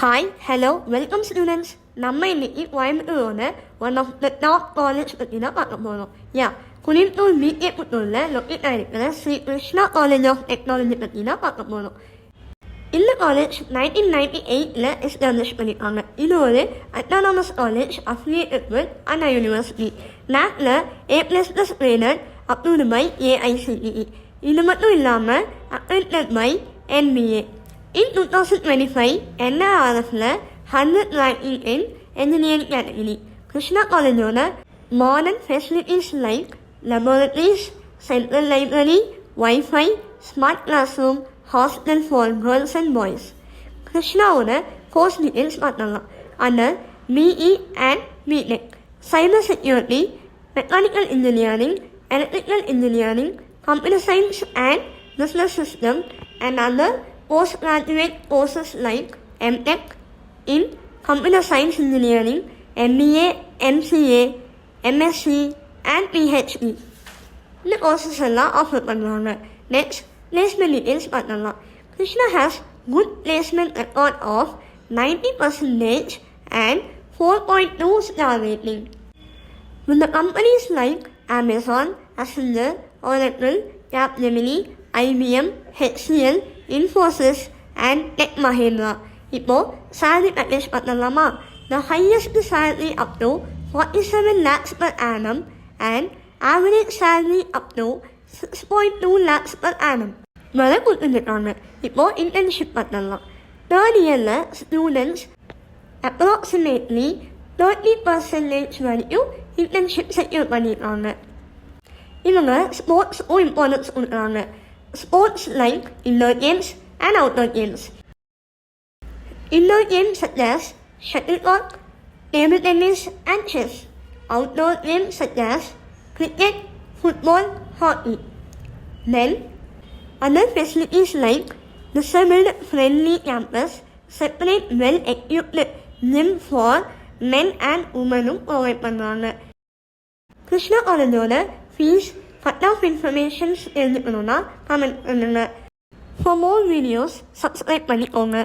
Hi, hello, welcome students. நம்ம இன்னைக்கு கோயம்புத்தூரோட one of the top college பற்றி தான் பார்க்க போகிறோம். குனிந்தூர் பிகே புத்தூரில் லொக்கேட் ஆகிருக்கிற Sri Krishna college of technology பற்றி தான் பார்க்க போகிறோம். இந்த காலேஜ் 1998 எஸ்டாப்ளிஷ் பண்ணியிருக்காங்க. இது ஒரு autonomous college affiliated with Anna university. NACல A++ graded approved by AICTE. இது மட்டும் இல்லாமல் accredited by NBA. In 2025, NRFல 100th ranking in engineering category. Krishna காலேஜோட modern facilities like laboratories, central library, Wi-Fi, smart classroom, hostel for girls and boys. கிருஷ்ணாவோட course details பார்க்கலாம். Under BE and BTech, cyber security, mechanical engineering, electrical engineering, computer science and business system, and other postgraduate courses like MTech in computer science engineering, MBA, MCA, MSc and PhD. இந்த courses எல்லாம் offer பண்ணுவாங்க. Next placement details பார்க்கலாம். Krishna has good placement record of 90% and 4.2 star rating. With the companies like Amazon, Accenture, Oracle, Capgemini, IBM, HCL, Infosys and Tech Mahindra. இப்போ salary package பார்த்தலாமா? The highest salary up to 47 lakhs per annum and average salary up to 6.2 lakhs per annum. வரை கொடுத்துருக்காங்க. இப்போ internship பார்த்தலாம். Third இயரில் students approximately 30% வரைக்கும் internship secure பண்ணியிருக்காங்க. இவங்க ஸ்போர்ட்ஸுக்கும் importance கொடுக்குறாங்க. Sports like indoor games and outdoor games. Indoor games such as shuttlecock, table tennis and chess. Outdoor games such as cricket, football, hockey. Then other facilities like disabled friendly campus, separate well equipped gym for men and women provide பண்ணுவாங்க. கிருஷ்ணா காலேஜோட fees cut off informations எழுதிக்கணும்னா comment பண்ணுங்க. For more videos subscribe பண்ணிக்கோங்க.